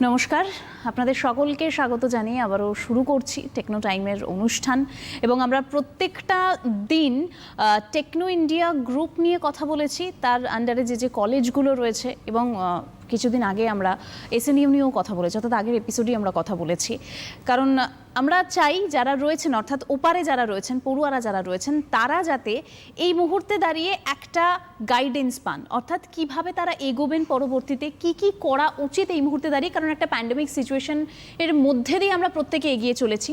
নমস্কার, আপনাদের সকলকে স্বাগত জানিয়ে আবারও শুরু করছি টেকনো টাইমের অনুষ্ঠান। এবং আমরা প্রত্যেকটা দিন টেকনো ইন্ডিয়া গ্রুপ নিয়ে কথা বলেছি, তার আন্ডারে যে কলেজগুলো রয়েছে, এবং কিছুদিন আগে আমরা এসএনইউ নিয়েও কথা বলেছি, অর্থাৎ আগের এপিসোডেই আমরা কথা বলেছি। কারণ আমরা চাই যারা রয়েছেন, অর্থাৎ ওপারে যারা রয়েছেন, পড়ুয়ারা যারা রয়েছেন, তারা যাতে এই মুহূর্তে দাঁড়িয়ে একটা গাইডেন্স পান, অর্থাৎ কিভাবে তারা এগোবেন, পরবর্তীতে কি কি করা উচিত এই মুহূর্তে দাঁড়িয়ে। কারণ একটা প্যান্ডেমিক সিচুয়েশন এর মধ্যে দিয়ে আমরা প্রত্যেকে এগিয়ে চলেছি।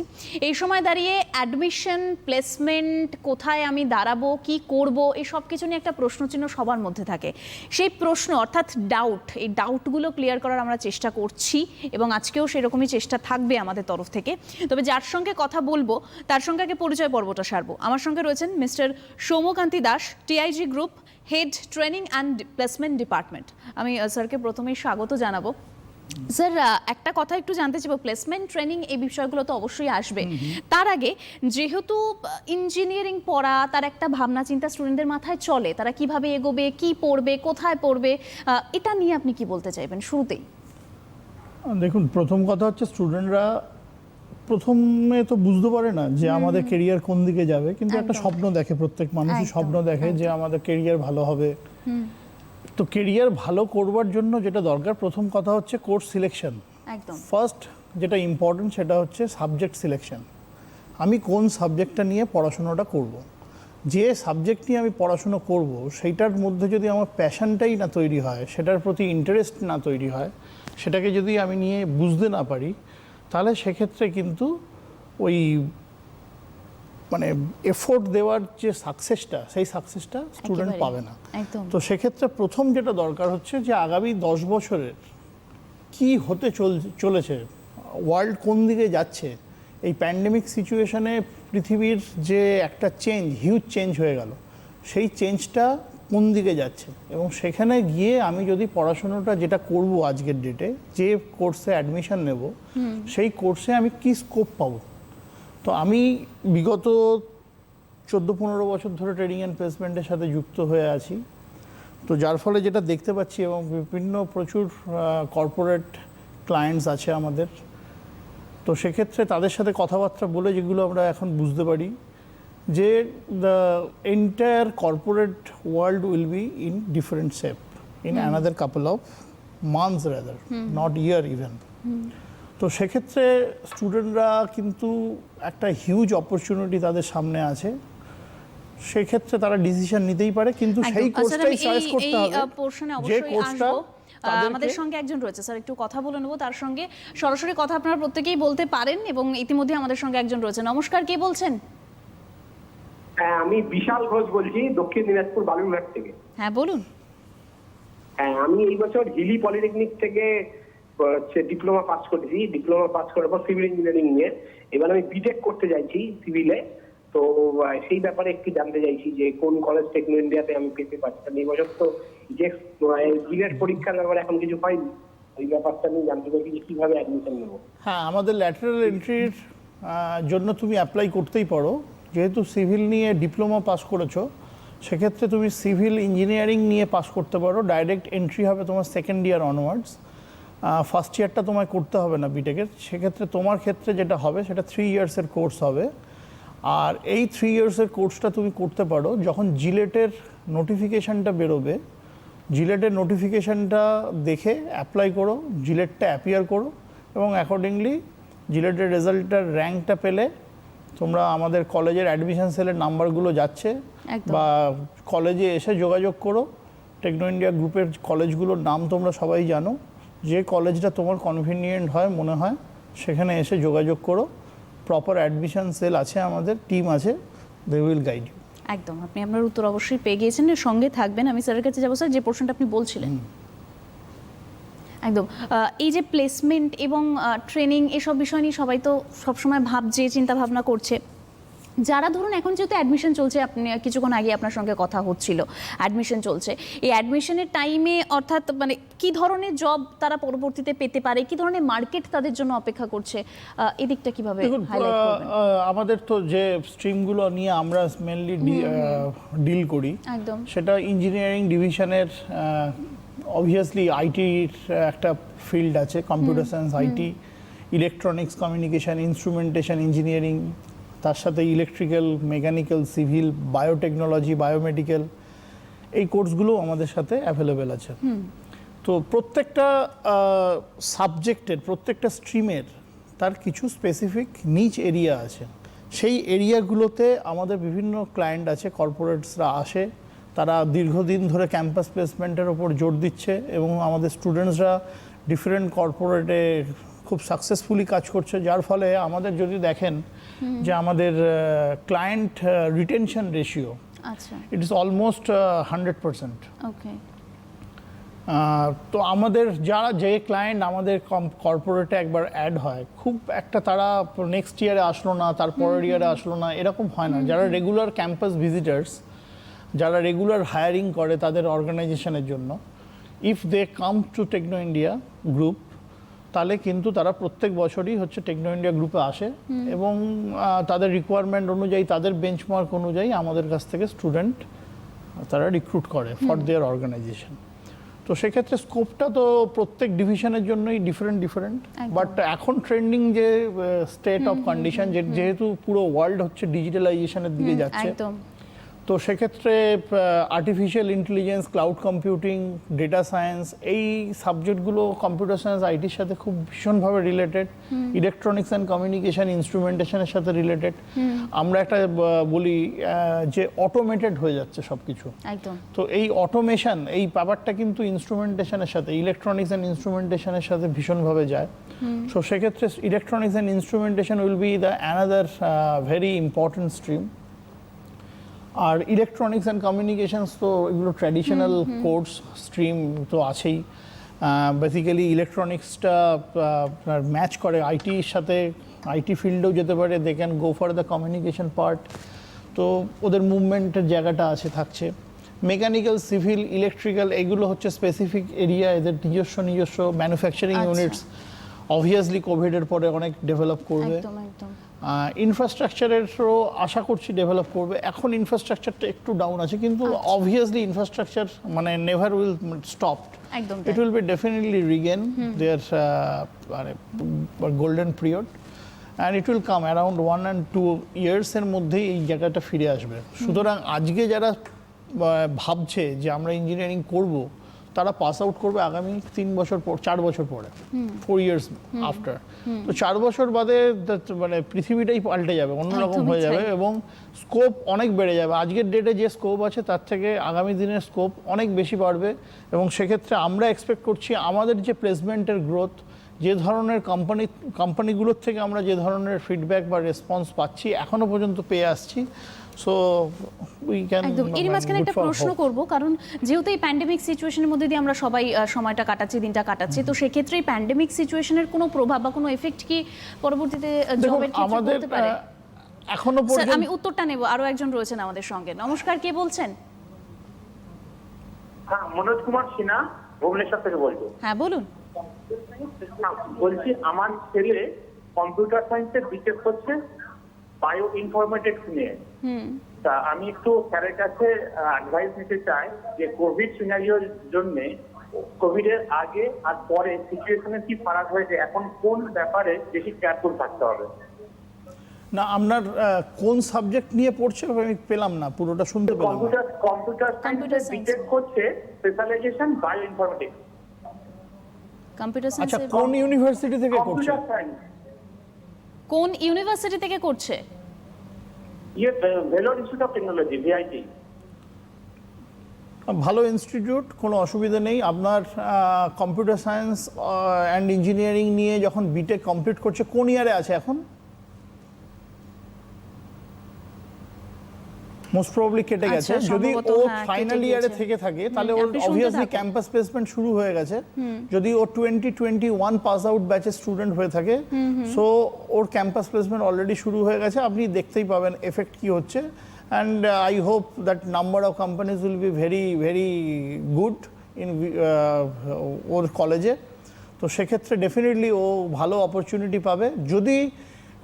এই সময় দাঁড়িয়ে অ্যাডমিশন, প্লেসমেন্ট, কোথায় আমি দাঁড়াবো, কি করব, এই সব কিছু নিয়ে একটা প্রশ্নচিহ্ন সবার মধ্যে থাকে। সেই প্রশ্ন অর্থাৎ ডাউট, এই ডাউটগুলো ক্লিয়ার করার আমরা চেষ্টা করছি, এবং আজকেও সেরকমই চেষ্টা থাকবে আমাদের তরফ থেকে। তবে যার সঙ্গে কথা বলবো তার সঙ্গে আগে পরিচয় পর্বটা সারবো। আমার সঙ্গে রয়েছেন mister Soumyakanti Das, TIG group head training and placement department. আমি স্যারকে প্রথমেই স্বাগত জানাবো। স্যার, একটা কথা একটু জানতে চাইবো, প্লেসমেন্ট, ট্রেনিং এই বিষয়গুলো তো অবশ্যই আসবে। তার আগে যেহেতু ইঞ্জিনিয়ারিং পড়া, তার একটা ভাবনা চিন্তা স্টুডেন্টদের মাথায় চলে, তারা কিভাবে এগোবে, কি পড়বে, কোথায় পড়বে, এটা নিয়ে আপনি কি বলতে চাইবেন শুরুতেই? দেখুন, প্রথম কথা হচ্ছে স্টুডেন্টরা প্রথমে তো বুঝতে পারে না যে আমাদের কেরিয়ার কোন দিকে যাবে, কিন্তু একটা স্বপ্ন দেখে, প্রত্যেক মানুষই স্বপ্ন দেখে যে আমাদের কেরিয়ার ভালো হবে। তো কেরিয়ার ভালো করবার জন্য যেটা দরকার, প্রথম কথা হচ্ছে কোর্স সিলেকশন। একদম ফার্স্ট যেটা ইম্পর্টেন্ট সেটা হচ্ছে সাবজেক্ট সিলেকশন। আমি কোন সাবজেক্টটা নিয়ে পড়াশোনাটা করব। যে সাবজেক্ট নিয়ে আমি পড়াশুনো করব সেইটার মধ্যে যদি আমার প্যাশনটাই না তৈরি হয়, সেটার প্রতি ইন্টারেস্ট না তৈরি হয়, সেটাকে যদি আমি নিয়ে বুঝতে না পারি, তাহলে সেক্ষেত্রে কিন্তু ওই মানে এফোর্ট দেওয়ার যে সাকসেসটা, সেই সাকসেসটা স্টুডেন্ট পাবে না। তো সেক্ষেত্রে প্রথম যেটা দরকার হচ্ছে যে আগামী 10 বছরের কি হতে চলেছে, ওয়ার্ল্ড কোন দিকে যাচ্ছে। এই প্যান্ডেমিক সিচুয়েশনে পৃথিবীর যে একটা চেঞ্জ, হিউজ চেঞ্জ হয়ে গেল, সেই চেঞ্জটা কোন দিকে যাচ্ছে, এবং সেখানে গিয়ে আমি যদি পড়াশোনাটা যেটা করব আজকের ডেটে, যে কোর্সে অ্যাডমিশন নেব, সেই কোর্সে আমি কি স্কোপ পাবো। তো আমি বিগত 14-15 বছর ধরে ট্রেনিং অ্যান্ড প্লেসমেন্টের সাথে যুক্ত হয়ে আছি। তো যার ফলে যেটা দেখতে পাচ্ছি, এবং প্রচুর কর্পোরেট ক্লায়েন্টস আছে আমাদের, তো সেক্ষেত্রে তাদের সাথে কথাবার্তা বলে যেগুলো আমরা এখন বুঝতে পারি যে the entire corporate world will be in different shape in another couple of months rather, not year even. তো সেক্ষেত্রে স্টুডেন্টরা কিন্তু একটা হিউজ অপরচুনিটি তাদের সামনে আছে, সেক্ষেত্রে তারা ডিসিশন নিতেই পারে, কিন্তু সেই কোর্সটাই চয়েস করতে হবে যে কোর্সটা। আমাদের সঙ্গে একজন রয়েছে, স্যার একটু কথা বলে নেবো তার সঙ্গে, সরাসরি কথা আপনারা প্রত্যেকেই বলতে পারেন, এবং ইতিমধ্যে আমাদের সঙ্গে একজন রয়েছে। নমস্কার, কে বলছেন? হ্যাঁ, আমি বিশাল ঘোষ বলছি, দক্ষিণ দিনাজপুর বালুরঘাট থেকে। হ্যাঁ, বলুন। হ্যাঁ, আমি এই বছর হিলি পলিটেকনিক থেকে ডিপ্লোমা পাস করেছি। ডিপ্লোমা পাস করার পর সিভিল ইঞ্জিনিয়ারিং নিয়ে এবার আমি বিটেক করতে চাইছি সিভিলে। তো সেই ব্যাপারে একটু জানতে চাইছি যে কোন কলেজ টেকনো ইন্ডিয়াতে আমি পেতে পারছি। এই বছর তো যে জিলেট পরীক্ষার ব্যাপারে এখন কিছু হয়নি, ওই ব্যাপারটা নিয়ে জানতে চাইছি যে কিভাবে অ্যাডমিশন নেব। হ্যাঁ, আমাদের ল্যাটারাল এন্ট্রির জন্য তুমি অ্যাপ্লাই করতেই পারো। যেহেতু সিভিল নিয়ে ডিপ্লোমা পাস করেছো, সেক্ষেত্রে তুমি সিভিল ইঞ্জিনিয়ারিং নিয়ে পাস করতে পারো। ডাইরেক্ট এন্ট্রি হবে তোমার সেকেন্ড ইয়ার অনওয়ার্ডস। ফার্স্ট ইয়ারটা তোমায় করতে হবে না বিটেকের। সেক্ষেত্রে তোমার ক্ষেত্রে যেটা হবে সেটা 3 ইয়ার্সের কোর্স হবে। আর এই 3 ইয়ার্সের কোর্সটা তুমি করতে পারো যখন জিলেটের নোটিফিকেশানটা বেরোবে। জিলেটের নোটিফিকেশানটা দেখে অ্যাপ্লাই করো, জিলেটটা অ্যাপিয়ার করো, এবং অ্যাকর্ডিংলি জিলেটের রেজাল্টটার র্যাঙ্কটা পেলে তোমরা আমাদের কলেজের অ্যাডমিশন সেলের নাম্বারগুলো যাচ্ছে, বা কলেজে এসে যোগাযোগ করো। টেকনো ইন্ডিয়া গ্রুপের কলেজগুলোর নাম তোমরা সবাই জানো। যে কলেজটা তোমার কনভিনিয়েন্ট হয় মনে হয়, সেখানে এসে যোগাযোগ করো। প্রপার অ্যাডমিশন সেল আছে, আমাদের টিম আছে, দে উইল গাইড ইউ। একদম, আপনি আপনার উত্তর অবশ্যই পেয়ে গিয়েছেন, সঙ্গে থাকবেন। আমি স্যারের কাছে যাবো। স্যার, যে প্রশ্নটা আপনি বলছিলেন, একদম এই যে প্লেসমেন্ট এবং ট্রেনিং, এসব বিষয় নিয়ে সবাই তো সবসময় ভাবছে, চিন্তা ভাবনা করছে। যারা ধরুন এখন যেহেতু অ্যাডমিশন চলছে, আপনি কিছুক্ষণ আগে আপনার সঙ্গে কথা হচ্ছিল, অ্যাডমিশন চলছে, এই অ্যাডমিশনের টাইমে অর্থাৎ মানে কি ধরনের জব তারা পরবর্তীতে পেতে পারে, কি ধরনের মার্কেট তাদের জন্য অপেক্ষা করছে, এই দিকটা কিভাবে হাইলাইট করবেন? আমাদের তো যে স্ট্রিমগুলো নিয়ে আমরা মেনলি ডিল করি, একদম সেটা ইঞ্জিনিয়ারিং ডিভিশনের অবভিয়াসলি আইটির একটা ফিল্ড আছে, computer science, IT, electronics, communication, instrumentation, engineering, তার সাথে electrical, mechanical, civil, biotechnology, biomedical, এই কোর্সগুলো আমাদের সাথে অ্যাভেলেবেল আছে। তো প্রত্যেকটা সাবজেক্টের, প্রত্যেকটা স্ট্রিমের তার কিছু স্পেসিফিক নিচ এরিয়া আছে। সেই এরিয়াগুলোতে আমাদের বিভিন্ন ক্লায়েন্ট আছে, কর্পোরেটসরা আসে, তারা দীর্ঘদিন ধরে ক্যাম্পাস প্লেসমেন্টের ওপর জোর দিচ্ছে এবং আমাদের স্টুডেন্টসরা ডিফারেন্ট কর্পোরেটে খুব সাকসেসফুলি কাজ করছে, যার ফলে আমাদের যদি দেখেন যে আমাদের ক্লায়েন্ট রিটেনশন রেশিও, আচ্ছা, ইট ইজ অলমোস্ট 100%। ওকে। তো আমাদের যে ক্লায়েন্ট আমাদের কর্পোরেটে একবার অ্যাড হয়, খুব একটা তারা নেক্সট ইয়ারে আসলো না, তার পরের ইয়ারে আসলো না, এরকম হয় না। যারা রেগুলার ক্যাম্পাস ভিজিটার্স, যারা রেগুলার হায়ারিং করে তাদের অর্গানাইজেশনের জন্য, if they come to Techno India group, তাহলে কিন্তু তারা প্রত্যেক বছরই হচ্ছে টেকনো ইন্ডিয়া গ্রুপে আসে এবং তাদের রিকোয়ারমেন্ট অনুযায়ী, তাদের বেঞ্চমার্ক অনুযায়ী আমাদের কাছ থেকে স্টুডেন্ট তারা রিক্রুট করে ফর দেয়ার অর্গানাইজেশন। তো সেক্ষেত্রে স্কোপটা তো প্রত্যেক ডিভিশনের জন্যই ডিফারেন্ট। বাট এখন ট্রেন্ডিং যে স্টেট অফ কন্ডিশন, যেহেতু পুরো ওয়ার্ল্ড হচ্ছে ডিজিটালাইজেশনের দিকে যাচ্ছে, তো সেক্ষেত্রে artificial intelligence, cloud computing, data science, এই সাবজেক্টগুলো কম্পিউটার সায়েন্স, আইটির সাথে খুব ভীষণভাবে রিলেটেড। ইলেকট্রনিক্স অ্যান্ড কমিউনিকেশন, ইনস্ট্রুমেন্টেশনের সাথে রিলেটেড। আমরা একটা বলি যে অটোমেটেড হয়ে যাচ্ছে সব কিছু। তো এই অটোমেশন, এই ব্যাপারটা কিন্তু ইনস্ট্রুমেন্টেশনের সাথে, ইলেকট্রনিক্স অ্যান্ড ইনস্ট্রুমেন্টেশনের সাথে ভীষণভাবে যায়। সো সেক্ষেত্রে electronics and instrumentation will be the another very important stream. আর ইলেকট্রনিক্স অ্যান্ড কমিউনিকেশনস তো এগুলো ট্র্যাডিশনাল কোর্স স্ট্রিম তো আছেই। বেসিক্যালি ইলেকট্রনিক্সটা ম্যাচ করে আইটির সাথে, আইটি ফিল্ডেও যেতে পারে, they can go for the communication part, তো ওদের মুভমেন্টের জায়গাটা আছে, থাকছে। মেকানিক্যাল, সিভিল, ইলেকট্রিক্যাল, এগুলো হচ্ছে স্পেসিফিক এরিয়া, এদের নিজস্ব ম্যানুফ্যাকচারিং ইউনিটস অবভিয়াসলি কোভিডের পরে অনেক ডেভেলপ করবে। ইনফ্রাস্ট্রাকচারেরও আশা করছি ডেভেলপ করবে। এখন ইনফ্রাস্ট্রাকচারটা একটু ডাউন আছে, কিন্তু অবভিয়াসলি ইনফ্রাস্ট্রাকচার মানে never will stopped, it will be definitely regain their golden period, and it will come around 1 and 2 years-এর মধ্যেই এই জায়গাটা ফিরে আসবে। সুতরাং আজকে যারা ভাবছে যে আমরা ইঞ্জিনিয়ারিং করব, তারা পাস আউট করবে আগামী 3 বছর পর, 4 বছর পরে, 4 years আফটার। তো 4 বছর বাদে মানে পৃথিবীটাই পাল্টে যাবে, অন্যরকম হয়ে যাবে এবং স্কোপ অনেক বেড়ে যাবে। আজকের ডেটে যে স্কোপ আছে তার থেকে আগামী দিনের স্কোপ অনেক বেশি বাড়বে এবং সেক্ষেত্রে আমরা এক্সপেক্ট করছি আমাদের যে প্লেসমেন্টের গ্রোথ, যে ধরনের কোম্পানিগুলোর থেকে আমরা যে ধরনের ফিডব্যাক বা রেসপন্স পাচ্ছি, এখনো পর্যন্ত পেয়ে আসছি, সো উই ক্যান। একদম। এর মাঝখানে একটা প্রশ্ন করব, কারণ যেহেতু এই প্যান্ডেমিক সিচুয়েশনের মধ্যে দিয়ে আমরা সবাই সময়টা কাটাচ্ছি, দিনটা কাটাচ্ছি, তো সেক্ষেত্রে এই প্যান্ডেমিক সিচুয়েশনের কোনো প্রভাব বা কোনো এফেক্ট কি পরবর্তীতে জবের ক্ষেত্রে পড়তে পারে? এখনো পর্যন্ত আমি উত্তরটা নেব। আরো একজন রয়েছেন আমাদের সঙ্গে। নমস্কার, কে বলছেন? হ্যাঁ, মনোজ কুমার সিনহা, ভুবনেশ্বর থেকে বলছি। হ্যাঁ, বলুন। বলছি, আমার ছেলে কম্পিউটার সায়েন্সে বিটেক করছে, বায়ো ইনফরমেটিক্স নিয়ে। তা আমি একটু স্যারের কাছে অ্যাডভাইস নিতে চাই যে কোভিড সিনারিওর জন্য, কোভিড এর আগে আর পরে সিচুয়েশনে কি ফারাক হয়েছে, এখন কোন ব্যাপারে বেশি কেয়ারফুল থাকতে হবে? না, আপনার কোন সাবজেক্ট নিয়ে পড়ছে আমি পেলাম না, পুরোটা শুনতে পেলাম না। কম্পিউটার সায়েন্সে বিটেক করছে, স্পেশালাইজেশন বায়ো ইনফরমেটিক্স। কম্পিউটার আচ্ছা, সায়েন্সে কোন ইউনিভার্সিটি থেকে করছে? Computer science. কোন ইউনিভার্সিটি থেকে করছে? Vellore institute of technology, VIT. ভালো ইনস্টিটিউট, কোনো অসুবিধা নেই। আপনার কম্পিউটার সায়েন্স অ্যান্ড ইঞ্জিনিয়ারিং নিয়ে যখন বিটেক কমপ্লিট করছে, কোন ইয়ারে আছে এখন? মোস্ট প্রবাবলি কেটে গেছে। যদি ও ফাইনাল ইয়ারে থেকে থাকে তাহলে ওর অবভিয়াসলি ক্যাম্পাস প্লেসমেন্ট শুরু হয়ে গেছে। যদি ও 2021 পাস আউট ব্যাচের স্টুডেন্ট হয়ে থাকে, সো ওর ক্যাম্পাস প্লেসমেন্ট অলরেডি শুরু হয়ে গেছে, আপনি দেখতেই পাবেন এফেক্ট কি হচ্ছে। And I hope that number of companies will be very very good in ওর কলেজে। তো সেক্ষেত্রে ডেফিনেটলি ও ভালো অপরচুনিটি পাবে। যদি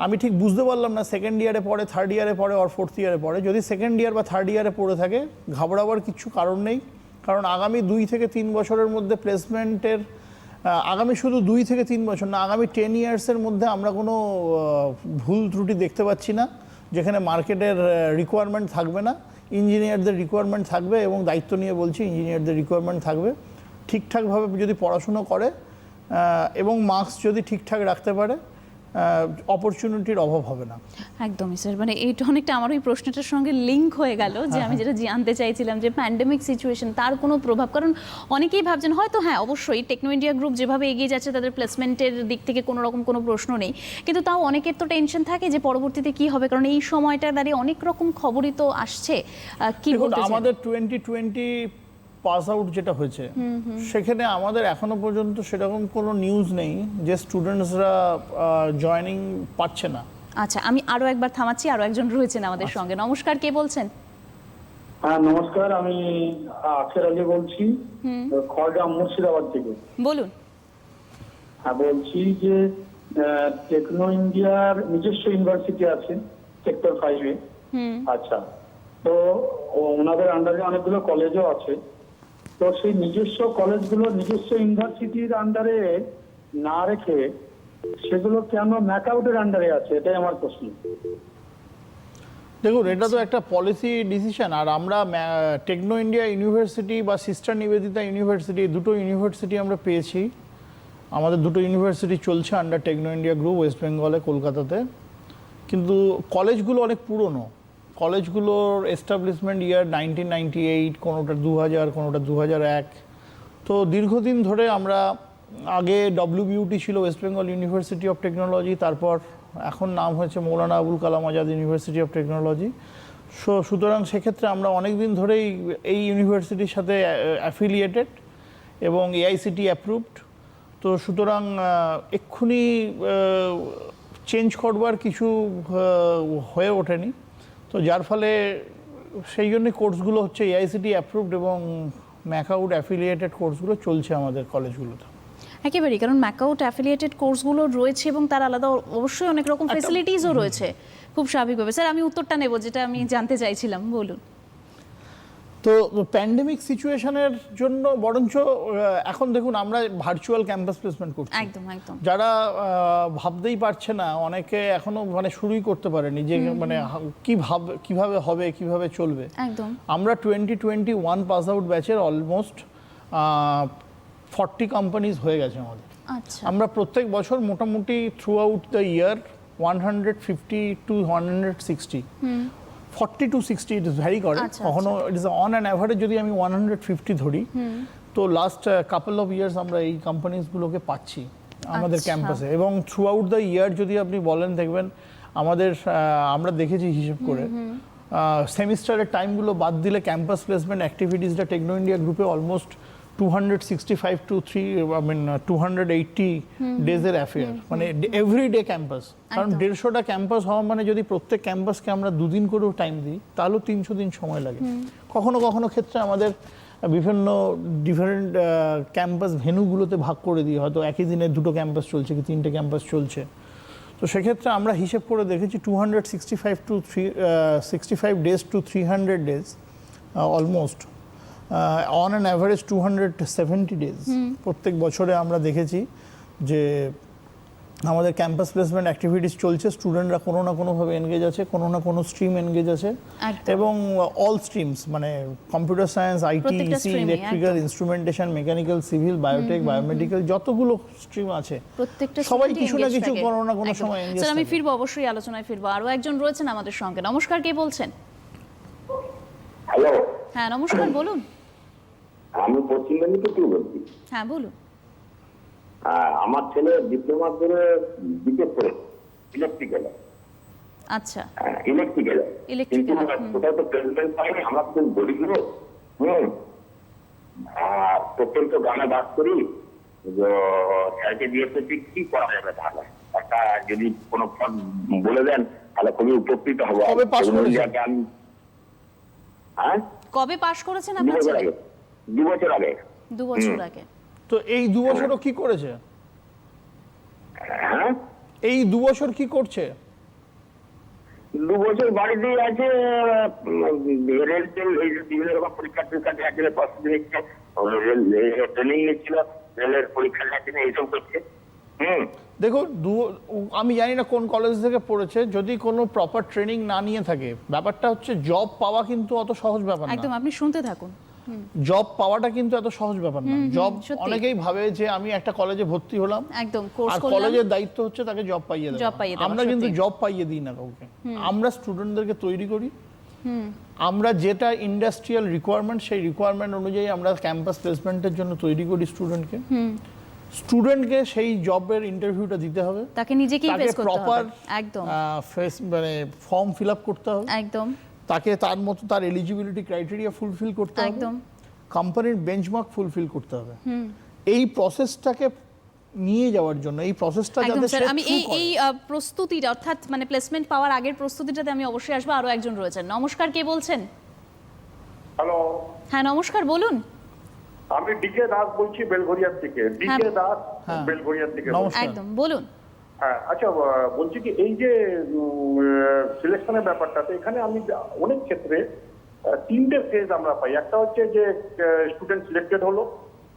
আমি ঠিক বুঝতে পারলাম না সেকেন্ড ইয়ারে পড়ে, থার্ড ইয়ারে পড়ে, আর ফোর্থ ইয়ারে পড়ে, যদি সেকেন্ড ইয়ার বা থার্ড ইয়ারে পড়ে থাকে, ঘাবড়াবার কিছু কারণ নেই। কারণ আগামী 2 থেকে 3 বছরের মধ্যে প্লেসমেন্টের আগামী শুধু 2 থেকে 3 বছর না, আগামী 10 ইয়ার্সের মধ্যে আমরা কোনো ভুল ত্রুটি দেখতে পাচ্ছি না যেখানে মার্কেটের রিকোয়ারমেন্ট থাকবে না, ইঞ্জিনিয়ারদের রিকোয়ারমেন্ট থাকবে। এবং দায়িত্ব নিয়ে বলছি, ইঞ্জিনিয়ারদের রিকোয়ারমেন্ট থাকবে। ঠিকঠাকভাবে যদি পড়াশুনো করে এবং মার্কস যদি ঠিকঠাক রাখতে পারে, অপরচুনিটির অভাব হবে না। একদমই স্যার, মানে এইটা অনেকটা আমার ওই প্রশ্নটার সঙ্গে লিঙ্ক হয়ে গেল যে আমি যেটা জানতে চাইছিলাম যে প্যান্ডেমিক সিচুয়েশন তার কোনো প্রভাব, কারণ অনেকেই ভাবছেন হয়তো হ্যাঁ অবশ্যই টেকনো ইন্ডিয়া গ্রুপ যেভাবে এগিয়ে যাচ্ছে তাদের প্লেসমেন্টের দিক থেকে কোনো রকম কোনো প্রশ্ন নেই, কিন্তু তাও অনেকের তো টেনশন থাকে যে পরবর্তীতে কি হবে, কারণ এই সময়টা দাঁড়িয়ে অনেক রকম খবরই তো আসছে। কি বলতে চান? আমাদের 2020 পাস আউট যেটা হয়েছে সেখানে আমাদের এখনো পর্যন্ত সেরকম কোনো নিউজ নেই যে স্টুডেন্টসরা জয়েনিং পাচ্ছে না। আচ্ছা, আমি আরো একবার থামাচ্ছি, আরো একজন রয়েছেন আমাদের সঙ্গে। নমস্কার, কে বলছেন? হ্যাঁ নমস্কার, আমি আখের আলী বলছি, খড়গ্রাম মুর্শিদাবাদ থেকে। বলুন। হ্যাঁ বলছি যে টেকনো ইন্ডিয়ার নিজস্ব ইউনিভার্সিটি আছে সেক্টর 5-এ। আচ্ছা, তো ওনাদের আন্ডারে অনেকগুলো কলেজও আছে। তো সেই নিজস্ব কলেজগুলো নিজস্ব ইউনিভার্সিটির আন্ডারে না রেখে সেগুলো কেন ম্যাকআউটের আন্ডারে আছে, এটাই আমার প্রশ্ন। দেখুন, এটা তো একটা পলিসি ডিসিশন। আর আমরা টেকনো ইন্ডিয়া ইউনিভার্সিটি বা সিস্টার নিবেদিতা ইউনিভার্সিটি, দুটো ইউনিভার্সিটি আমরা পেয়েছি। আমাদের দুটো ইউনিভার্সিটি চলছে under Techno India group west বেঙ্গলে, কলকাতাতে। কিন্তু কলেজগুলো অনেক পুরনো। কলেজগুলোর এস্টাবলিশমেন্ট ইয়ার 1998, কোনোটা 2000, কোনোটা 2001। তো দীর্ঘদিন ধরে আমরা, আগে WBUT ছিল West Bengal university of technology, তারপর এখন নাম হয়েছে Maulana Abul Kalam Azad university of technology. সুতরাং সেক্ষেত্রে আমরা অনেক দিন ধরেই এই ইউনিভার্সিটির সাথে অ্যাফিলিয়েটেড এবং AICT অ্যাপ্রুভড। তো সুতরাং এক্ষুনি চেঞ্জ করবার কিছু হয়ে ওঠেনি। তো যার ফলে সেই জন্য কোর্সগুলো হচ্ছে AICT অ্যাপ্রুভড এবং ম্যাকআউট অ্যাফিলিয়েটেড কোর্সগুলো চলছে আমাদের কলেজগুলোতে। একেবারেই, কারণ ম্যাকআউট অ্যাফিলিয়েটেড কোর্সগুলো রয়েছে এবং তার আলাদা অবশ্যই অনেক রকম ফ্যাসিলিটিসও রয়েছে, খুব স্বাভাবিকভাবে। স্যার, আমি উত্তরটা নেব যেটা আমি জানতে চাইছিলাম, বলুন। তো প্যান্ডেমিক সিচুয়েশনের জন্য বরঞ্চ এখন দেখুন আমরা ভার্চুয়াল ক্যাম্পাস প্লেসমেন্ট করছি। একদম একদম। যারা ভাবতেই পারছে না, অনেকে এখনো মানে শুরুই করতে পারেনি যে মানে কিভাবে হবে, কিভাবে চলবে। একদম। আমরা 2021 পাস আউট ব্যাচের অলমোস্ট 40 কোম্পানিজ হয়ে গেছে আমাদের। আচ্ছা। আমরা প্রত্যেক বছর মোটামুটি through out the year 150 to 160, 40 to 60 it is very করে। কখনো it is on an average যদি আমি 150 ধরি, তো লাস্ট কাপল অফ ইয়ার্স আমরা এই কোম্পানিজগুলোকে পাচ্ছি আমাদের ক্যাম্পাসে। এবং থ্রু আউট দ্য ইয়ার যদি আপনি বলেন, দেখবেন আমাদের আমরা দেখেছি হিসেব করে সেমিস্টারের টাইমগুলো বাদ দিলে ক্যাম্পাস প্লেসমেন্ট অ্যাক্টিভিটিসটা টেকনো ইন্ডিয়া গ্রুপে অলমোস্ট 265 to 280 ডেজের অ্যাফেয়ার, মানে এভরিডে ক্যাম্পাস। কারণ 150টা ক্যাম্পাস হওয়া মানে যদি প্রত্যেক ক্যাম্পাসকে আমরা 2 দিন করেও টাইম দিই, তাহলেও 300 দিন সময় লাগে। কখনো কখনো ক্ষেত্রে আমাদের বিভিন্ন ডিফারেন্ট ক্যাম্পাস ভেন্যুগুলোতে ভাগ করে দিই, হয়তো একই দিনে 2টো ক্যাম্পাস চলছে কি 3টে ক্যাম্পাস চলছে। তো সেক্ষেত্রে আমরা হিসেব করে দেখেছি 265 days to 300 days almost, on an average 270 days প্রত্যেক বছরে আমরা দেখেছি যে আমাদের ক্যাম্পাস প্লেসমেন্ট অ্যাক্টিভিটিস চলছে। স্টুডেন্টরা কোনো না কোনোভাবে এনগেজ আছে, কোনো না কোনো স্ট্রিম এনগেজ আছে। এবং অল স্ট্রিমস, মানে computer science, IT, EC, electrical, instrumentation, mechanical, civil, biotech, biomedical, যতগুলো স্ট্রিম আছে সবাই কিছু না কিছু কোনো না কোনো সময় এনগেজ। স্যার, আমি ফিরবো, অবশ্যই আলোচনায় ফিরবো। আরো একজন রয়েছেন আমাদের সঙ্গে। নমস্কার, কে বলছেন? হ্যালো। হ্যাঁ নমস্কার, বলুন। আমি পশ্চিম মেদিনীপুর বলছি। হ্যাঁ বলুন। আমার ছেলে ডিপ্লোমা করে বিটেক করে ইলেকট্রিক্যালে। আচ্ছা। ইলেকট্রিক্যালে। কোথাও তো প্লেসমেন্ট পাইনি। আমরা খুব গরিব লোক। প্রত্যন্ত গ্রামে বাস করি। স্যারকে জিজ্ঞেস করছি কি করা যাবে তাহলে, একটা যদি কোনো পদ বলে দেন তাহলে খুবই উপকৃত হবো। কবে পাস করেছেন? হ্যাঁ, কবে পাস করেছেন আপনার ছেলে? 2 বছর আগে। 2 বছর আগে। তো এই 2 বছরও কি করেছে? হ্যাঁ, এই 2 বছর কি করছে? 2 বছর বাড়িতেই আছে, রেল টেল এই যে বিভিন্ন রকম পরীক্ষা টরীক্ষা দেওয়ার জন্য প্রস্তুতি নিচ্ছে, ট্রেনিং নিচ্ছিল, রেলের পরীক্ষা দেওয়ার জন্য এইসব করছে। দেখো আমি জানি না কোন কলেজ থেকে পড়েছে, যদি কোনো প্রপার ট্রেনিং না নিয়ে থাকে, ব্যাপারটা হচ্ছে জব পাওয়া কিন্তু অত সহজ ব্যাপার না। একদম, আপনি শুনতে থাকুন। জব পাওয়াটা কিন্তু এত সহজ ব্যাপার না। জব সত্যি। অনেকেই ভাবে যে আমি একটা কলেজে ভর্তি হলাম, একদম, কোর্স আর করলাম, কলেজের দায়িত্ব হচ্ছে তাকে জব পাইয়ে জব দেওয়া। পাইয়ে দেওয়া, আমরা কিন্তু সত্যি। জব পাইয়ে দিই না কাউকে, আমরা স্টুডেন্টদেরকে তৈরি করি। আমরা যেটা ইন্ডাস্ট্রিয়াল রিকোয়ারমেন্ট, সেই রিকোয়ারমেন্ট অনুযায়ী আমরা ক্যাম্পাস প্লেসমেন্টের জন্য তৈরি করি স্টুডেন্টকে। স্টুডেন্টকে সেই জবের ইন্টারভিউটা দিতে হবে, তাকে নিজেকেই তাকে ফেস করতে প্রপার হবে। একদম মানে ফর্ম ফিল আপ করতে হবে, একদম তাকে তার মতো তার এলিজিবিলিটি ক্রাইটেরিয়া ফুলফিল করতে হবে, একদম কোম্পানির বেঞ্চমার্ক ফুলফিল করতে হবে। এই প্রসেসটাকে নিয়ে যাওয়ার জন্য, এই প্রসেসটা একদম যাতে স্যার, সে আমি through এই করে। প্রস্তুতিটা, অর্থাৎ মানে প্লেসমেন্ট পাওয়ার আগের প্রস্তুতিটাতে আমি অবশ্যই আসবো। আরো একজন রয়েছেন। নমস্কার, কে বলছেন? হ্যালো, হ্যাঁ নমস্কার, বলুন। আমি ডিকে দাস বলছি বেলঘরিয়ার থেকে। ডিকে দাস হ্যাঁ। বেলঘরিয়ার থেকে বলছি। নমস্কার। একদম বলুন। হ্যাঁ, আচ্ছা, বলছি কি এই যে সিলেকশনের ব্যাপারটাতে এখানে আমি অনেক ক্ষেত্রে 3টে ফেজ আমরা পাই। একটা হচ্ছে যে স্টুডেন্ট সিলেক্টেড হলো,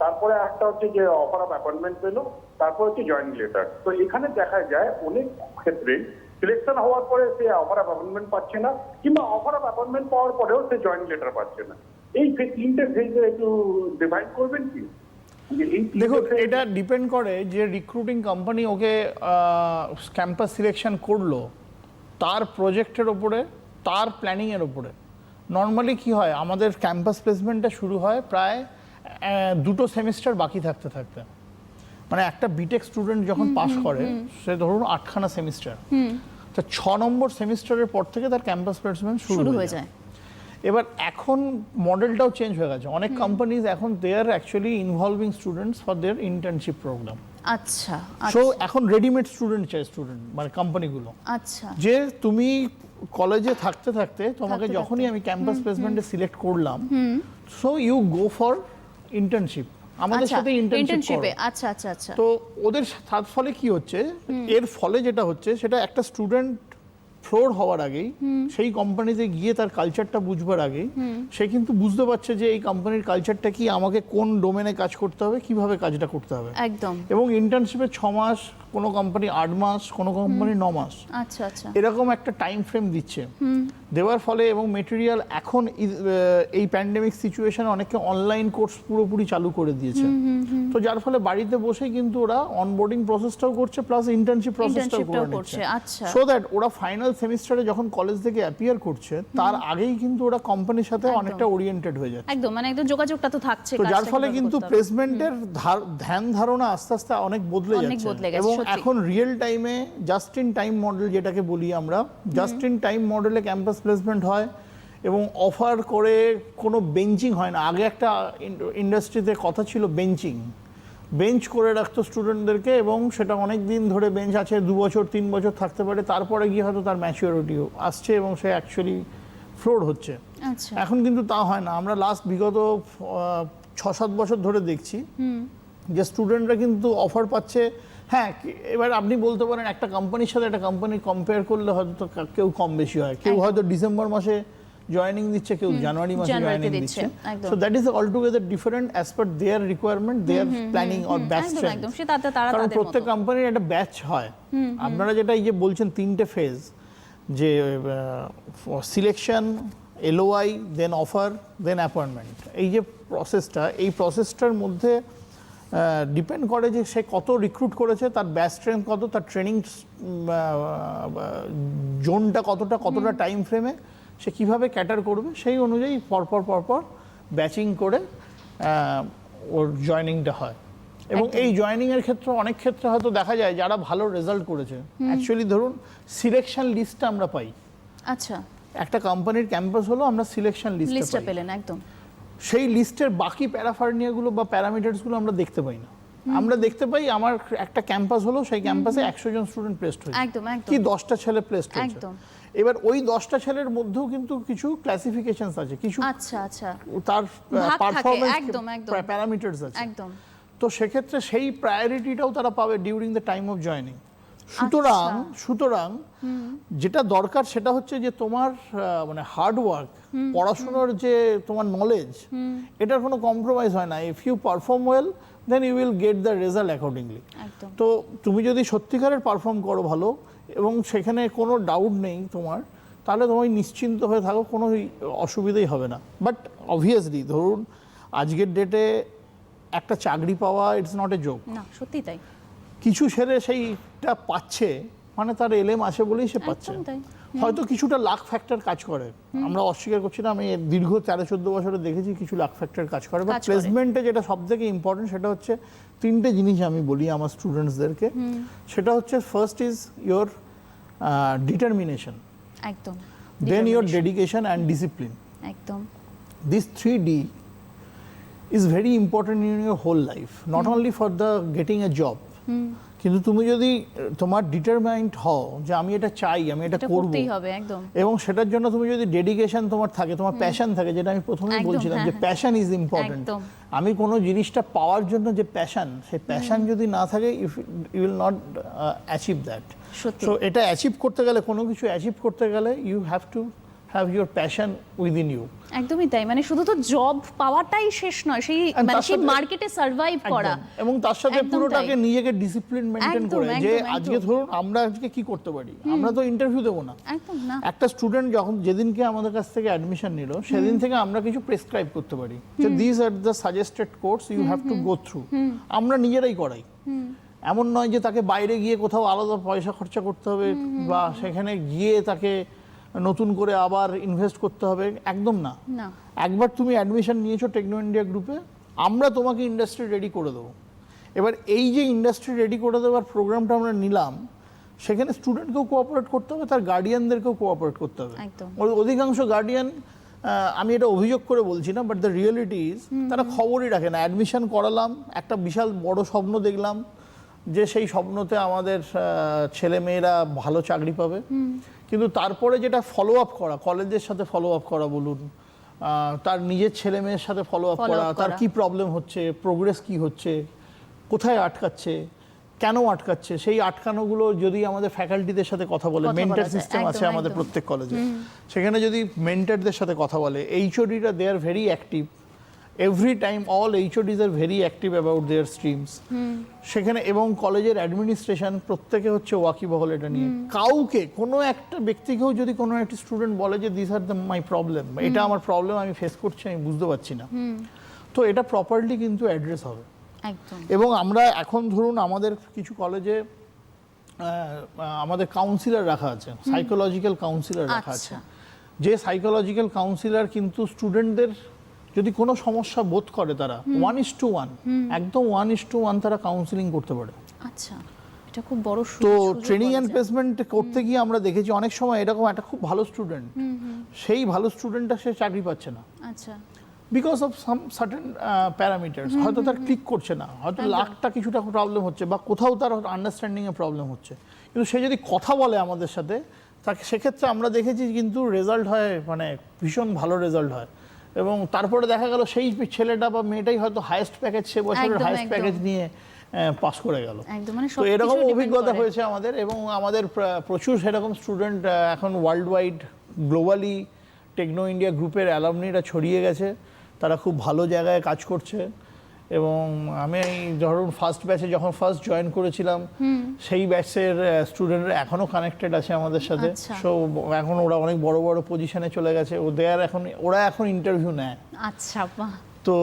তারপরে একটা হচ্ছে যে অফার অফ অ্যাপয়েন্টমেন্ট পেলো, তারপর হচ্ছে জয়েনিং লেটার। তো এখানে দেখা যায় অনেক ক্ষেত্রে সিলেকশন হওয়ার পরে সে অফার অফ অ্যাপয়েন্টমেন্ট পাচ্ছে না, কিংবা অফার অফ অ্যাপয়েন্টমেন্ট পাওয়ার পরেও সে জয়েনিং লেটার পাচ্ছে না। এই 3টে ফেজে একটু ডিভাইড করবেন কি? দেখুন, এটা ডিপেন্ড করে যে রিক্রুটিং কোম্পানি ওকে ক্যাম্পাস সিলেকশন করলো তার প্রজেক্টের ওপরে, তার প্ল্যানিংয়ের ওপরে। নর্মালি কি হয়, আমাদের ক্যাম্পাস প্লেসমেন্টটা শুরু হয় প্রায় 2টো সেমিস্টার বাকি থাকতে থাকতে। মানে একটা বিটেক স্টুডেন্ট যখন পাস করে, সে ধরুন 8খানা সেমিস্টার, তো 6 নম্বর সেমিস্টারের পর থেকে তার ক্যাম্পাস প্লেসমেন্ট শুরু হয়ে যায়। এবার এখন মডেলটাও চেঞ্জ হয়ে গেছে, অনেক কোম্পানিজ এখন they are actually involving students for their internship program. আচ্ছা সো এখন রেডিমেড স্টুডেন্ট চাই স্টুডেন্ট, মানে কোম্পানিগুলো, আচ্ছা যে তুমি কলেজে থাকতে থাকতে তোমাকে যখনই আমি ক্যাম্পাস প্লেসমেন্টে সিলেক্ট করলাম, so you go for internship, আমাদের সাথে ইন্টার্নশিপ করো। আচ্ছা আচ্ছা আচ্ছা। তো ওদের তার ফলে কি হচ্ছে, এর ফলে যেটা হচ্ছে সেটা একটা স্টুডেন্ট ফ্লোর হওয়ার আগেই, সেই কোম্পানিতে গিয়ে তার কালচারটা বুঝবার আগেই সে কিন্তু বুঝতে পারছে যে এই কোম্পানির কালচারটা কি, আমাকে কোন ডোমেনে কাজ করতে হবে, কিভাবে কাজটা করতে হবে। একদম। এবং ইন্টার্নশিপে 6 মাস, কোনো কোম্পানি 8 মাস, কোনো কোম্পানি 9 মাস, আচ্ছা আচ্ছা এরকম একটা টাইম ফ্রেম দিচ্ছে। দেওয়ার ফলে এবং মেটেরিয়াল এখন এই প্যান্ডেমিক সিচুয়েশনে অনেকে অনলাইন কোর্স পুরোপুরি চালু করে দিয়েছে। তো যার ফলে বাড়িতে বসেই কিন্তু ওরা অনবোর্ডিং প্রসেসটাও করছে, প্লাস ইন্টার্নশিপ প্রসেসটাও করে নিচ্ছে। আচ্ছা। সো দ্যাট ওরা ফাইনাল সেমিস্টারে যখন কলেজ থেকে অ্যাপিয়ার করছে, তার আগেই কিন্তু ওরা কোম্পানির সাথে অনেকটা ওরিয়েন্টেড হয়ে যাচ্ছে। একদম, মানে একদম যোগাযোগটা তো থাকছে। তো যার ফলে কিন্তু প্লেসমেন্টের ধ্যান ধারণা আস্তে আস্তে অনেক বদলে যাচ্ছে। এবং এখন রিয়েল টাইমে জাস্ট ইন টাইম মডেল যেটাকে বলি আমরা, জাস্ট ইন টাইম মডেলে ক্যাম্পাস প্লেসমেন্ট হয় এবং অফার করে কোনো বেঞ্চিং হয় না। আগে একটা ইন্ডাস্ট্রিতে কথা ছিল বেঞ্চিং, বেঞ্চ করে রাখতো স্টুডেন্টদেরকে, এবং সেটা অনেক দিন ধরে বেঞ্চ আছে, 2 বছর 3 বছর থাকতে পারে, তারপরে গিয়ে হয়তো তার ম্যাচুরিটি আসছে এবং সে অ্যাকচুয়ালি ফ্লোর হচ্ছে। আচ্ছা। এখন কিন্তু তা হয় না। আমরা লাস্ট বিগত 6-7 বছর ধরে দেখছি যে স্টুডেন্টরা কিন্তু অফার পাচ্ছে। হ্যাঁ, এবার আপনি বলতে পারেন একটা কোম্পানির সাথে একটা কোম্পানি কম্পেয়ার করলে হয়তো কেউ কম বেশি হয়, কেউ হয়তো ডিসেম্বর মাসে জয়েনিং দিচ্ছে, কেউ জানুয়ারি মাসে জয়েনিং দিচ্ছে। So that is altogether different as per their requirement, their planning or batch strength. কারণ প্রত্যেক কোম্পানির একটা ব্যাচ হয়। আপনারা যেটা এই যে বলছেন 3টে ফেজ, যে সিলেকশন, LOI, দেন অফার, দেন অ্যাপয়েন্টমেন্ট, এই যে প্রসেসটা, এই প্রসেসটার মধ্যে ডিপেন্ড করে যে সে কত রিক্রুট করেছে, তার ব্যাচ স্ট্রেংথ কত, তার ট্রেনিং জোনটা কতটা টাইম ফ্রেমে সে কীভাবে ক্যাটার করবে, সেই অনুযায়ী পরপর ব্যাচিং করে ওর জয়নিংটা হয়। এবং এই জয়নিংয়ের ক্ষেত্রে অনেক ক্ষেত্রে হয়তো দেখা যায় যারা ভালো রেজাল্ট করেছে, অ্যাকচুয়ালি ধরুন সিলেকশন লিস্টটা আমরা পাই। আচ্ছা। একটা কোম্পানির ক্যাম্পাস হলো, আমরা সিলেকশন লিস্টটা পেলেন, একদম। সেই লিস্টের বাকি প্যারাফার্নিয়াগুলো বা প্যারামিটারসগুলো আমরা দেখতে পাই না। আমরা দেখতে পাই আমার একটা ক্যাম্পাস হলো, সেই ক্যাম্পাসে 100 জন স্টুডেন্ট প্লেসড হয়েছে, কি 10টা ছেলে প্লেসড হয়েছে। এবার ওই 10টা ছেলের মধ্যেও কিন্তু কিছু ক্লাসিফিকেশনস আছে, কিছু আচ্ছা আচ্ছা তার পারফরম্যান্স প্যারামিটারস আছে। তো সেক্ষেত্রে সেই প্রায়োরিটিটাও তারা পাবে during the time of joining. সুতরাং যেটা দরকার সেটা হচ্ছে যে তোমার মানে হার্ড ওয়ার্ক, পড়াশোনার যে তোমার নলেজ, এটার কোনো কম্প্রোমাইজ হয় না। If you perform well then you will get the result accordingly. তো তুমি যদি সত্যিকারের পারফর্ম করো ভালো এবং সেখানে কোনো ডাউট নেই তোমার, তাহলে তোমায় নিশ্চিন্ত হয়ে থাকো, কোনো অসুবিধাই হবে না। বাট অবভিয়াসলি ধরুন আজকের ডেটে একটা চাকরি পাওয়া ইটস নট এ জোক। না, সত্যি তাই। কিছু ছেলে সেইটা পাচ্ছে মানে তার এলএম আছে বলেই সে পাচ্ছে। একদম তাই। হয়তো কিছুটা লাক ফ্যাক্টর কাজ করে, আমরা অস্বীকার করছি না। আমি দীর্ঘ 13-14 বছরে দেখেছি কিছু লাক ফ্যাক্টর কাজ করে। বাট প্লেসমেন্টে যেটা সব থেকে ইম্পর্টেন্ট সেটা হচ্ছে তিনটে জিনিস আমি বলি আমার স্টুডেন্টসদেরকে। সেটা হচ্ছে ফার্স্ট ইজ ইয়োর ডিটারমিনেশন, একদম, দেন ইয়োর ডেডিকেশন অ্যান্ড ডিসিপ্লিন। একদম। These 3D is very important in your whole life, not only for the getting a job. কিন্তু তুমি যদি তোমার ডিটারমাইন্ড হও যে আমি এটা চাই, আমি এটা করব, করতেই হবে, একদম। এবং সেটার জন্য তুমি যদি ডেডিকেশন তোমার থাকে, তোমার প্যাশন থাকে, যেটা আমি প্রথমেই বলছিলাম যে প্যাশন ইজ ইম্পর্টেন্ট। আমি কোনো জিনিসটা পাওয়ার জন্য যে প্যাশন, সেই প্যাশন যদি না থাকে you will not achieve that. So এটা অ্যাচিভ করতে গেলে, কোনো কিছু অ্যাচিভ করতে গেলে you have to have your passion within you. একদমই তাই। মানে শুধু তো জব পাওয়াটাই শেষ নয়, সেই মানে সেই মার্কেটে সার্ভাইভ করা, এবং তার সাথে পুরোটাকে নিজেকে ডিসিপ্লিন মেইনটেইন করে যে আজকে ধরুন আমরা আজকে কি করতে পারি, আমরা তো ইন্টারভিউ দেবো না। একদম না। একটা স্টুডেন্ট যখন যেদিনকে আমাদের কাছ থেকে অ্যাডমিশন নিল সেদিন থেকে আমরা কিছু প্রেসক্রাইব করতে পারি যে this are the suggested course you have to go through. আমরা নিজেরাই করাই, এমন নয় যে তাকে বাইরে গিয়ে কোথাও আলাদা পয়সা খরচা করতে হবে বা সেখানে গিয়ে তাকে নতুন করে আবার ইনভেস্ট করতে হবে, একদম না। একবার তুমি অ্যাডমিশন নিয়েছো টেকনো ইন্ডিয়া গ্রুপে, আমরা তোমাকে ইন্ডাস্ট্রি রেডি করে দেবো। এবার এই যে ইন্ডাস্ট্রি রেডি করে দেওয়ার প্রোগ্রামটা আমরা নিলাম, সেখানে স্টুডেন্টকেও কোঅপারেট করতে হবে, তার গার্ডিয়ানদেরকেও কোঅপারেট করতে হবে। অধিকাংশ গার্ডিয়ান, আমি এটা অভিযোগ করে বলছি না, বাট দ্য রিয়েলিটি ইজ তারা খবরই রাখে না। অ্যাডমিশন করালাম, একটা বিশাল বড় স্বপ্ন দেখলাম যে সেই স্বপ্নতে আমাদের ছেলে মেয়েরা ভালো চাকরি পাবে, কিন্তু তারপরে যেটা ফলো আপ করা, কলেজের সাথে ফলো আপ করা বলুন, তার নিজের ছেলে মেয়ের সাথে ফলো আপ করা, তার কি প্রবলেম হচ্ছে, প্রোগ্রেস কি হচ্ছে, কোথায় আটকাচ্ছে, কেন আটকাচ্ছে, সেই আটকানোগুলো যদি আমাদের ফ্যাকাল্টিদের সাথে কথা বলে, মেন্টর সিস্টেম আছে আমাদের প্রত্যেক কলেজে, সেখানে যদি মেন্টরদের সাথে কথা বলে, এইচওডিরা they are very active every time, all HODs are very active about their streams সেখানে, এবং কলেজের অ্যাডমিনিস্ট্রেশন প্রত্যেকে হচ্ছে ওয়াকিবহল এটা নিয়ে। কাউকে, কোনো একটা ব্যক্তিকেও যদি কোনো একটা স্টুডেন্ট বলে যে this are the my problem, এটা আমার প্রবলেম, আমি ফেস করছি, আমি বুঝতে পারছি না, তো এটা প্রপারলি কিন্তু অ্যাড্রেস হবে। এবং আমরা এখন ধরুন আমাদের কিছু কলেজে আমাদের কাউন্সিলর রাখা আছে, সাইকোলজিক্যাল কাউন্সিলর রাখা আছে, যে সাইকোলজিক্যাল কাউন্সিলর কিন্তু স্টুডেন্টদের যদি কোনো সমস্যা বোধ করে তারা 1:1 একদম 1:1 তারা কাউন্সিলিং করতে পারে। আচ্ছা, এটা খুব বড় সুযোগ। তো ট্রেনিং অ্যান্ড প্লেসমেন্ট করতে গিয়ে আমরা দেখেছি অনেক সময় এরকম একটা খুব ভালো স্টুডেন্ট, সেই ভালো স্টুডেন্টটা সে চাকরি পাচ্ছে না। আচ্ছা, because of some certain parameters, হয়তো তার ক্লিক করছে না, হয়তো লাখটা কিছুটা প্রবলেম হচ্ছে, বা কোথাও তার আন্ডারস্ট্যান্ডিংয়ে প্রবলেম হচ্ছে, কিন্তু সে যদি কথা বলে আমাদের সাথে, তাকে সেক্ষেত্রে আমরা দেখেছি কিন্তু রেজাল্ট হয়, মানে ভীষণ ভালো রেজাল্ট হয়। এবং তারপরে দেখা গেল সেই ছেলেটা বা মেয়েটাই হয়তো হাইয়েস্ট প্যাকেজ, সে বছরের হাইয়েস্ট প্যাকেজ নিয়ে পাস করে গেল। তো এরকম অভিজ্ঞতা হয়েছে আমাদের, এবং আমাদের প্রচুর সেরকম স্টুডেন্ট এখন world wide globally Techno India গ্রুপের অ্যালামনিরা ছড়িয়ে গেছে, তারা খুব ভালো জায়গায় কাজ করছে। এবং আমি ধরুন ফার্স্ট ব্যাচে যখন ফার্স্ট জয়েন করেছিলাম, সেই ব্যাচের স্টুডেন্টরা এখনও কানেক্টেড আছে আমাদের সাথে। সো এখন ওরা অনেক বড় বড় পজিশনে চলে গেছে, ওরা এখন ইন্টারভিউ নেয়। আচ্ছা, তো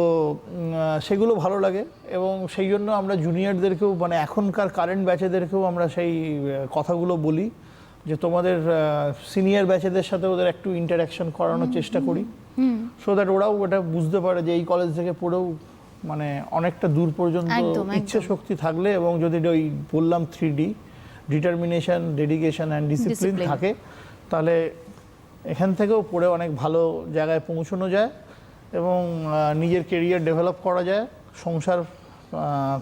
সেগুলো ভালো লাগে, এবং সেই জন্য আমরা জুনিয়রদেরকেও, মানে এখনকার কারেন্ট ব্যাচেদেরকেও আমরা সেই কথাগুলো বলি যে তোমাদের সিনিয়র ব্যাচেদের সাথে ওদের একটু ইন্টারাকশন করানোর চেষ্টা করি, সো দ্যাট ওরাও ওটা বুঝতে পারে যে এই কলেজ থেকে পড়েও মানে অনেকটা দূর পর্যন্ত ইচ্ছে শক্তি থাকলে, এবং যদি ওই বললাম 3D determination, dedication and discipline থাকে, তাহলে এখান থেকেও পড়ে অনেক ভালো জায়গায় পৌঁছানো যায় এবং নিজের কেরিয়ার ডেভেলপ করা যায়, সংসার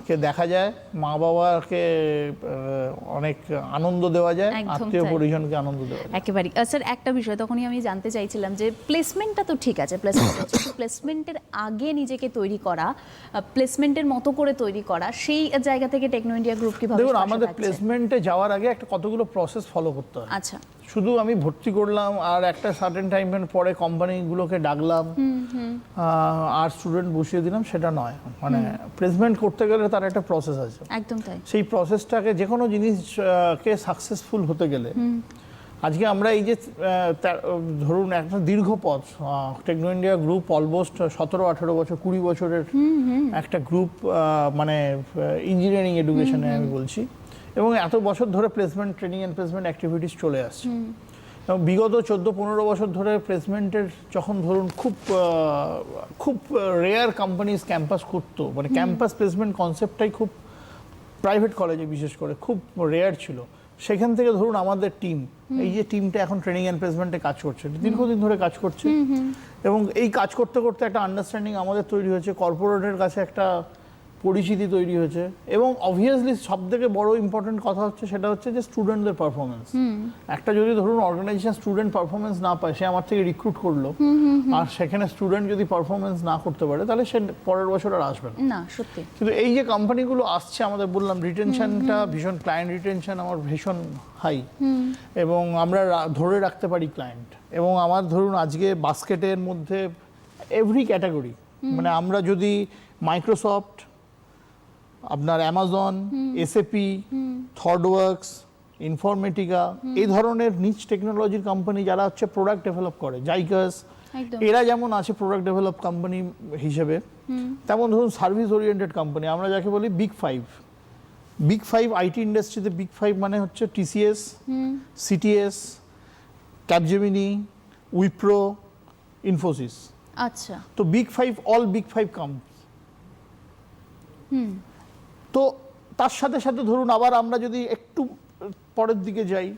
কে দেখা যায়, মা বাবাকে অনেক আনন্দ দেওয়া যায়, একদম আত্মীয় তাই। পরিজনকে আনন্দ দেওয়া যায়। একেবারেই। স্যার একটা বিষয় তখনই আমি জানতে চাইছিলাম যে প্লেসমেন্টটা তো ঠিক আছে, প্লেসমেন্টের আগে নিজেকে তৈরি করা, প্লেসমেন্টের মতো করে তৈরি করা, সেই জায়গা থেকে টেকনো ইন্ডিয়া গ্রুপ কিভাবে দেখুন, পাশে আমাদের থাকছে? প্লেসমেন্টে যাওয়ার আগে একটা কতগুলো প্রসেস ফলো করতে হয়। আচ্ছা, শুধু আমি ভর্তি করলাম আর একটা সার্টেন টাইমের পরে কোম্পানিগুলোকে ডাকলাম আর স্টুডেন্ট বসিয়ে দিলাম, সেটা নয়। মানে প্লেসমেন্ট করতে গেলে তার একটা প্রসেস আছে। একদম তাই। সেই প্রসেসটাকে, যে কোনো জিনিসকে সাকসেসফুল হতে গেলে, আজকে আমরা এই যে ধরুন একটা দীর্ঘ পথ, টেকনো ইন্ডিয়া গ্রুপ অলমোস্ট 17-18 বছর, 20 বছরের একটা গ্রুপ, মানে ইঞ্জিনিয়ারিং এডুকেশনে আমি বলছি, এবং এত বছর ধরে placement training and placement activities চলে আসছে। এবং বিগত 14-15 বছর ধরে প্লেসমেন্টের যখন ধরুন খুব রেয়ার কোম্পানিজ ক্যাম্পাস করতো, মানে ক্যাম্পাস প্লেসমেন্ট কনসেপ্টটাই খুব প্রাইভেট কলেজে বিশেষ করে খুব রেয়ার ছিল। সেখান থেকে ধরুন আমাদের টিম, এই যে টিমটা এখন ট্রেনিং অ্যান্ড প্লেসমেন্টে কাজ করছে, দীর্ঘদিন ধরে কাজ করছে, এবং এই কাজ করতে করতে একটা আন্ডারস্ট্যান্ডিং আমাদের তৈরি হয়েছে, কর্পোরেটের কাছে একটা পরিচিতি তৈরি হয়েছে, এবং অবভিয়াসলি সব থেকে বড় ইম্পর্টেন্ট কথা হচ্ছে সেটা হচ্ছে যে স্টুডেন্টদের পারফরমেন্স। একটা যদি ধরুন অর্গানাইজেশন স্টুডেন্ট পারফরমেন্স না পায়, সে আমার থেকে রিক্রুট করলো, আর সেখানে স্টুডেন্ট যদি পারফরমেন্স না করতে পারে, তাহলে সে পরের বছর আর আসবে না। না, সত্যি। কিন্তু এই যে কোম্পানিগুলো আসছে, আমাদের বললাম রিটেনশনটা ভীষণ, ক্লায়েন্ট রিটেনশন আমার ভীষণ হাই, এবং আমরা ধরে রাখতে পারি ক্লায়েন্ট। এবং আমার ধরুন আজকে বাস্কেটের মধ্যে এভরি ক্যাটাগরি, মানে আমরা যদি মাইক্রোসফট, আপনার অ্যামাজন, এসএপি, থর্ডওয়ার্কস, ইনফরমেটিকা, এই ধরনের নিচ টেকনোলজির কোম্পানি যারা হচ্ছে প্রোডাক্ট ডেভেলপ করে, জাইকাস, একদম। এরা যেমন আছে প্রোডাক্ট ডেভেলপ কোম্পানি হিসেবে, তেমন ধরুন সার্ভিস ওরিয়েন্টেড কোম্পানি, আমরা যাকে বলি big five. Big five IT ইন্ডাস্ট্রিতে বিগ ফাইভ মানে হচ্ছে TCS, CTS, Capgemini, Wipro, Infosys. আচ্ছা, তো big five, all big five company. তো তার সাথে সাথে ধরুন আবার আমরা যদি একটু পরের দিকে যাই,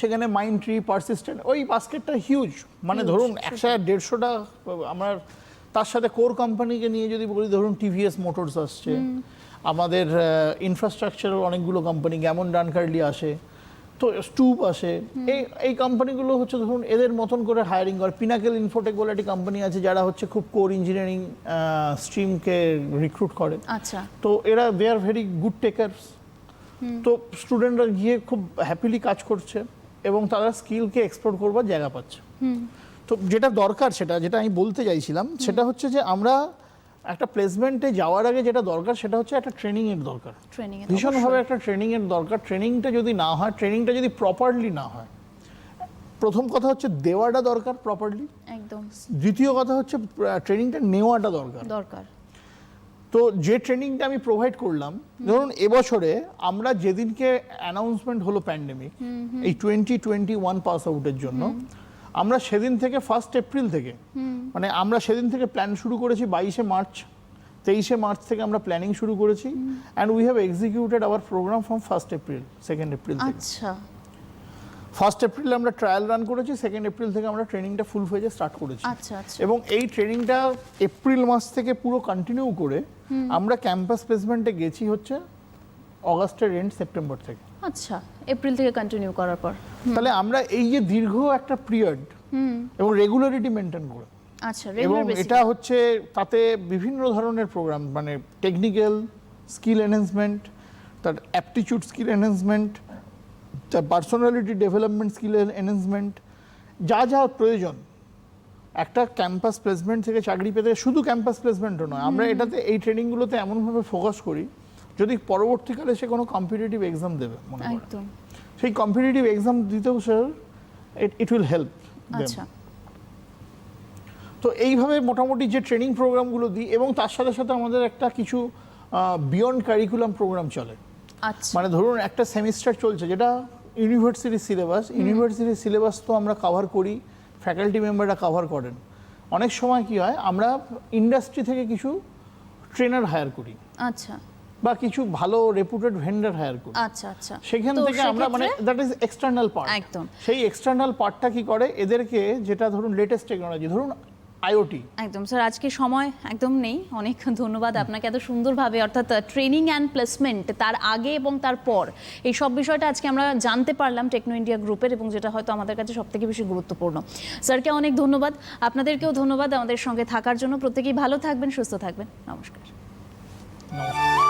সেখানে মাইন্ডট্রি, পারসিস্টেন্ট, ওই বাস্কেটটা হিউজ, মানে ধরুন 100-150টা আমার। তার সাথে কোর কোম্পানিকে নিয়ে যদি বলি, ধরুন টিভিএস মোটরস আসছে, আমাদের ইনফ্রাস্ট্রাকচারের অনেকগুলো কোম্পানি, গ্যামন ডানকার্লি আসে, তো স্টুপ আসে, এই কোম্পানিগুলো হচ্ছে ধরুন এদের মতন করে হায়ারিং করে। পিনাকেল ইনফোটেক বলে একটি কোম্পানি আছে, যারা হচ্ছে খুব কোর ইঞ্জিনিয়ারিং স্ট্রিমকে রিক্রুট করে। আচ্ছা। তো এরা দে আর ভেরি গুড টেকার্স। তো স্টুডেন্টরা গিয়ে খুব হ্যাপিলি কাজ করছে, এবং তারা স্কিলকে এক্সপ্লোর করবার জায়গা পাচ্ছে। তো যেটা দরকার, যেটা আমি বলতে চাইছিলাম, সেটা হচ্ছে যে আমরা একটা প্লেসমেন্টে যাওয়ার আগে যেটা দরকার, সেটা হচ্ছে একটা ট্রেনিংয়ের দরকার, ভীষণভাবে একটা ট্রেনিংয়ের দরকার। ট্রেনিংটা যদি না হয়, ট্রেনিংটা যদি প্রপারলি না হয়, প্রথম কথা হচ্ছে দেওয়াটা দরকার প্রপারলি, একদম। দ্বিতীয় কথা হচ্ছে ট্রেনিংটা নেওয়াটা দরকার। তো যে ট্রেনিংটা আমি প্রোভাইড করলাম, ধরুন এবছরে আমরা যেদিনকে অ্যানাউন্সমেন্ট হলো প্যান্ডেমিক, এই 2021 পাস আউটের জন্য, আমরা সেদিন থেকে 1 এপ্রিল থেকে, মানে আমরা সেদিন থেকে প্ল্যান শুরু করেছি 22 মার্চ, 23 মার্চ থেকে আমরা প্ল্যানিং শুরু করেছি, and we have executed our program from 1 April, 2 April থেকে। আচ্ছা, 1 এপ্রিল আমরা ট্রায়াল রান করেছি, 2 এপ্রিল থেকে আমরা ট্রেনিংটা ফুল ফেজে স্টার্ট করেছি। আচ্ছা, আচ্ছা। এবং এই ট্রেনিংটা এপ্রিল মাস থেকে পুরো কন্টিনিউ করে আমরা ক্যাম্পাস প্লেসমেন্টে গেছি হচ্ছে অগাস্টের এন্ড, সেপ্টেম্বর থেকে। আচ্ছা, এপ্রিল থেকে কন্টিনিউ করার পর। তাহলে আমরা এই যে দীর্ঘ একটা পিরিয়ড এবং রেগুলারিটি মেনটেন করে, আচ্ছা, এবং রেগুলার বেসিস। এটা হচ্ছে তাতে বিভিন্ন ধরনের প্রোগ্রাম, মানে টেকনিক্যাল স্কিল এনহ্যান্সমেন্ট, তার অ্যাপটিটিউড স্কিল এনহ্যান্সমেন্ট, তার পার্সোনালিটি ডেভেলপমেন্ট স্কিল এনহ্যান্সমেন্ট, যা যা প্রয়োজন একটা ক্যাম্পাস প্লেসমেন্ট থেকে চাকরি পেতে। শুধু ক্যাম্পাস প্লেসমেন্টও নয়, আমরা এটাতে এই ট্রেনিংগুলোতে এমনভাবে ফোকাস করি, যদি পরবর্তীকালে সে কোনো কম্পিটিটিভ এক্সাম দেবে মনে করে, একদম। সেই কম্পিটিটিভ এক্সাম দিতেও স্যার ইট উইল হেল্প। আচ্ছা, তো এইভাবে মোটামুটি যে ট্রেনিং প্রোগ্রামগুলো দিই, এবং তার সাথে সাথে আমাদের একটা কিছু বিয়ন্ড কারিকুলাম প্রোগ্রাম চলে। আচ্ছা, মানে ধরুন একটা সেমিস্টার চলছে, যেটা ইউনিভার্সিটির সিলেবাস তো আমরা কভার করি, ফ্যাকাল্টি মেম্বাররা কভার করেন। অনেক সময় কি হয়, আমরা ইন্ডাস্ট্রি থেকে কিছু ট্রেনার হায়ার করি, আচ্ছা, বা কিছু ভালো রেপুটেড ভেন্ডার হায়ার করি। আচ্ছা, আচ্ছা। সেখান তো থেকে আমরা, মানে সেক্ষেত্রে- দ্যাট ইজ এক্সটার্নাল পার্ট। একদম। সেই এক্সটার্নাল পার্টটা কি করে, এদেরকে যেটা ধরুন লেটেস্ট টেকনোলজি, ধরুন আইওটি। একদম স্যার, আজকে সময় একদম নেই। অনেক ধন্যবাদ আপনাকে এত সুন্দরভাবে, অর্থাৎ ট্রেনিং অ্যান্ড প্লেসমেন্ট তার আগে এবং তার পর এই সব বিষয়টা আজকে আমরা জানতে পারলাম টেকনো ইন্ডিয়া গ্রুপের, এবং যেটা হয়তো আমাদের কাছে সবথেকে বেশি গুরুত্বপূর্ণ। স্যারকে অনেক ধন্যবাদ, আপনাদেরকেও ধন্যবাদ আমাদের সঙ্গে থাকার জন্য। প্রত্যেকেই ভালো থাকবেন, সুস্থ থাকবেন। নমস্কার। নমস্কার।